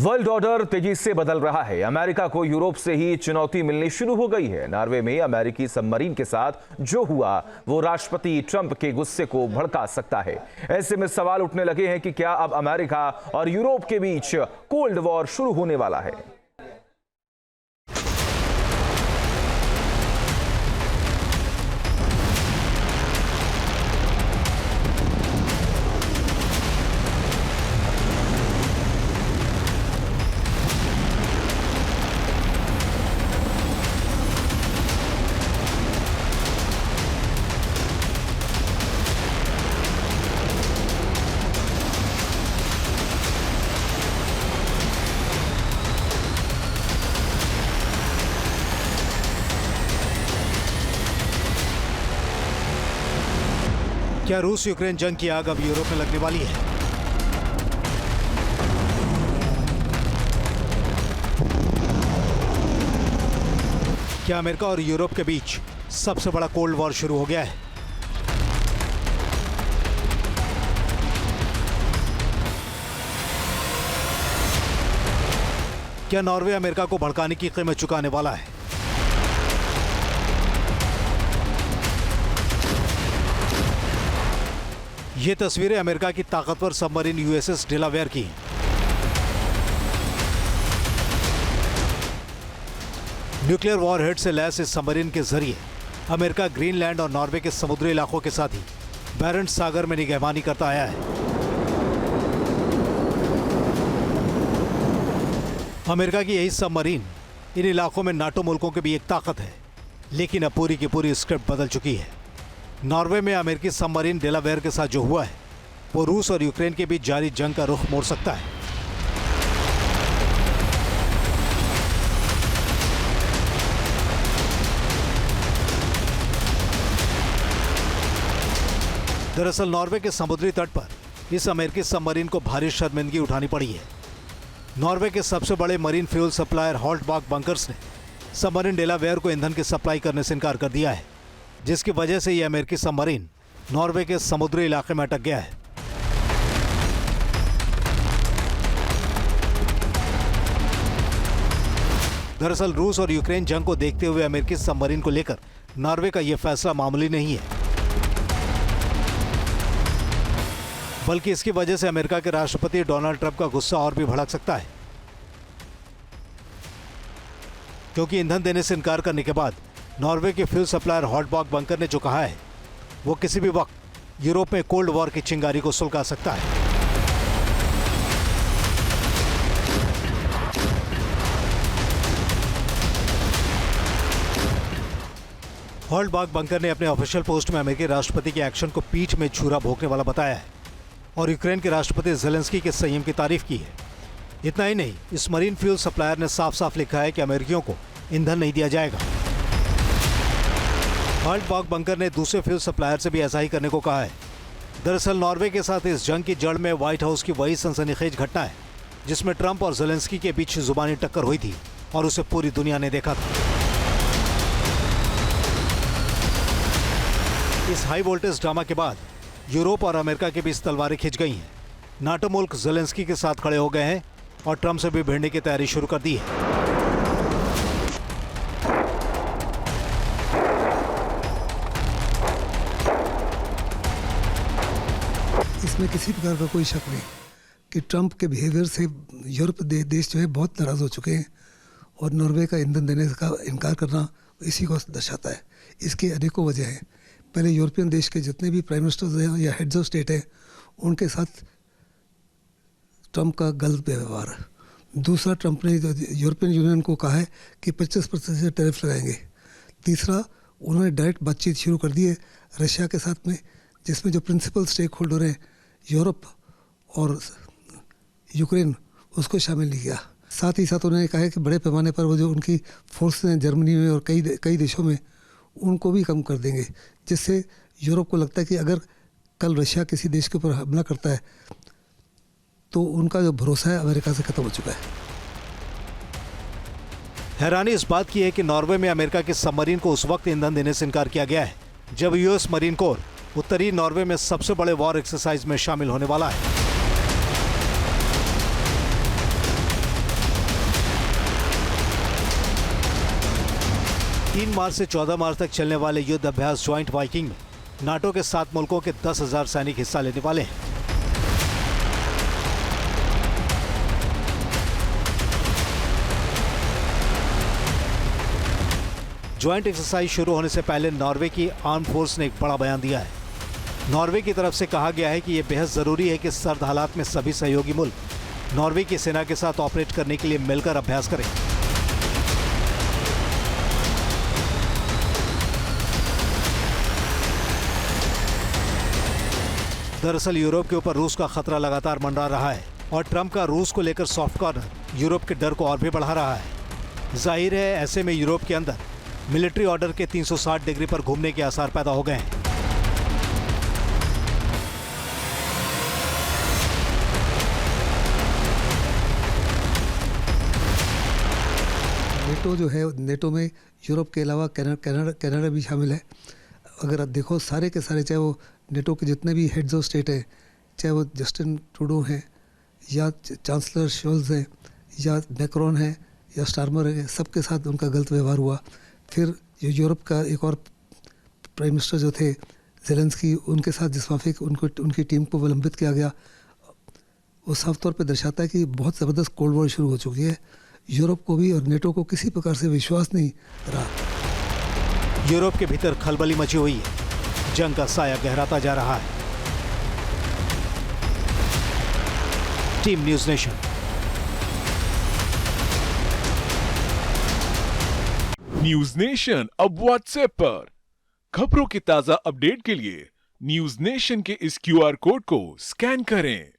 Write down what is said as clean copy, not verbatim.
World order तेजी से बदल रहा है। अमेरिका को यूरोप से ही चुनौती मिलनी शुरू हो गई है। नॉर्वे में अमेरिकी सबमरीन के साथ जो हुआ वो राष्ट्रपति ट्रंप के गुस्से को भड़का सकता है। ऐसे में सवाल उठने लगे हैं कि क्या अब अमेरिका और यूरोप के बीच कोल्ड वॉर शुरू होने वाला है। क्या रूस यूक्रेन जंग की आग अब यूरोप में लगने वाली है? क्या अमेरिका और यूरोप के बीच सबसे बड़ा कोल्ड वॉर शुरू हो गया है? क्या नॉर्वे अमेरिका को भड़काने की कीमत चुकाने वाला है? ये तस्वीरें अमेरिका की ताकतवर सबमरीन यूएसएस डेलावेयर की हैं। न्यूक्लियर वॉरहेड से लैस इस सबमरीन के जरिए अमेरिका ग्रीनलैंड और नॉर्वे के समुद्री इलाकों के साथ ही बैरेंट्स सागर में निगहबानी करता आया है। अमेरिका की यही सबमरीन इन इलाकों में नाटो मुल्कों की भी एक ताकत है, लेकिन अब पूरी की पूरी स्क्रिप्ट बदल चुकी है। नॉर्वे में अमेरिकी सबमरीन डेलावेयर के साथ जो हुआ है वो रूस और यूक्रेन के बीच जारी जंग का रुख मोड़ सकता है। दरअसल नॉर्वे के समुद्री तट पर इस अमेरिकी सबमरीन को भारी शर्मिंदगी उठानी पड़ी है। नॉर्वे के सबसे बड़े मरीन फ्यूल सप्लायर हॉल्टबाक बंकर्स ने सबमरीन डेलावेयर को ईंधन की सप्लाई करने से इनकार कर दिया है, जिसकी वजह से यह अमेरिकी सबमरीन नॉर्वे के समुद्री इलाके में अटक गया है। दरअसल रूस और यूक्रेन जंग को देखते हुए अमेरिकी सबमरीन को लेकर नॉर्वे का यह फैसला मामूली नहीं है, बल्कि इसकी वजह से अमेरिका के राष्ट्रपति डोनाल्ड ट्रंप का गुस्सा और भी भड़क सकता है, क्योंकि ईंधन देने से इनकार करने के बाद नॉर्वे के फ्यूल सप्लायर हॉल्टबाक बंकर ने जो कहा है वो किसी भी वक्त यूरोप में कोल्ड वॉर की चिंगारी को सुलगा सकता है। हॉल्टबाक बंकर ने अपने ऑफिशियल पोस्ट में अमेरिकी राष्ट्रपति के एक्शन को पीठ में छुरा भोंकने वाला बताया है और यूक्रेन के राष्ट्रपति ज़ेलेंस्की के संयम की तारीफ की है। इतना ही नहीं, इस मरीन फ्यूल सप्लायर ने साफ साफ लिखा है कि अमेरिकियों को ईंधन नहीं दिया जाएगा। हॉल्टबाक बंकर ने दूसरे फ्यूल सप्लायर से भी ऐसा ही करने को कहा है। दरअसल नॉर्वे के साथ इस जंग की जड़ में व्हाइट हाउस की वही सनसनीखेज घटना है जिसमें ट्रंप और ज़ेलेंस्की के बीच जुबानी टक्कर हुई थी और उसे पूरी दुनिया ने देखा था। इस हाई वोल्टेज ड्रामा के बाद यूरोप और अमेरिका के बीच तलवारें खिंच गई हैं। नाटो मुल्क ज़ेलेंस्की के साथ खड़े हो गए हैं और ट्रंप से भी भिड़ने की तैयारी शुरू कर दी है। इसमें किसी प्रकार का कोई शक नहीं कि ट्रंप के बिहेवियर से यूरोप देश जो है बहुत नाराज़ हो चुके हैं और नॉर्वे का ईंधन देने का इनकार करना इसी को दर्शाता है। इसकी अनेकों वजह हैं। पहले यूरोपियन देश के जितने भी प्राइम मिनिस्टर्स हैं या हेड्स ऑफ स्टेट हैं उनके साथ ट्रंप का गलत व्यवहार है। दूसरा, ट्रंप ने यूरोपियन यूनियन को कहा है कि 25% से टैरिफ लगाएंगे। तीसरा, उन्होंने डायरेक्ट बातचीत शुरू कर दी है रशिया के साथ में, जिसमें जो प्रिंसिपल स्टेक होल्डर हैं यूरोप और यूक्रेन उसको शामिल नहीं किया। साथ ही साथ उन्होंने कहा है कि बड़े पैमाने पर वो जो उनकी फोर्सेस हैं जर्मनी में और कई देशों में उनको भी कम कर देंगे, जिससे यूरोप को लगता है कि अगर कल रशिया किसी देश के ऊपर हमला करता है तो उनका जो भरोसा है अमेरिका से खत्म हो चुका है। हैरानी इस बात की है कि नॉर्वे में अमेरिका के सबमरीन को उस वक्त ईंधन देने से इनकार किया गया है जब यूएस मरीन कोर उत्तरी नॉर्वे में सबसे बड़े वॉर एक्सरसाइज में शामिल होने वाला है। 3 मार्च से 14 मार्च तक चलने वाले युद्ध अभ्यास ज्वाइंट वाइकिंग में नाटो के 7 मुल्कों के 10,000 सैनिक हिस्सा लेने वाले हैं। ज्वाइंट एक्सरसाइज शुरू होने से पहले नॉर्वे की आर्म फोर्स ने एक बड़ा बयान दिया है। नॉर्वे की तरफ से कहा गया है कि यह बेहद जरूरी है कि सर्द हालात में सभी सहयोगी मुल्क नॉर्वे की सेना के साथ ऑपरेट करने के लिए मिलकर अभ्यास करें। दरअसल यूरोप के ऊपर रूस का खतरा लगातार मंडरा रहा है और ट्रंप का रूस को लेकर सॉफ्ट कॉर्नर यूरोप के डर को और भी बढ़ा रहा है। जाहिर है ऐसे में यूरोप के अंदर मिलिट्री ऑर्डर के 360 डिग्री पर घूमने के आसार पैदा हो गए हैं। नेटो जो है, नेटो में यूरोप के अलावा कनाडा भी शामिल है। अगर आप देखो सारे के सारे, चाहे वो नेटो के जितने भी हेड्स ऑफ स्टेट हैं, चाहे वो जस्टिन ट्रूडो हैं या चांसलर शोल्ज हैं या मैक्रोन है या स्टारमर है, सबके साथ उनका गलत व्यवहार हुआ। फिर जो यूरोप का एक और प्राइम मिनिस्टर जो थे ज़ेलेंस्की, उनके साथ जिस माफिक उनकी टीम को विलंबित किया गया, वो साफ तौर पे दर्शाता है कि बहुत ज़बरदस्त कोल्ड वॉर शुरू हो चुकी है। यूरोप को भी और नेटो को किसी प्रकार से विश्वास नहीं रहा। यूरोप के भीतर खलबली मची हुई है, जंग का साया गहराता जा रहा है। Team news nation. News nation अब व्हाट्सएप पर खबरों की ताजा अपडेट के लिए न्यूज नेशन के इस QR कोड को स्कैन करें।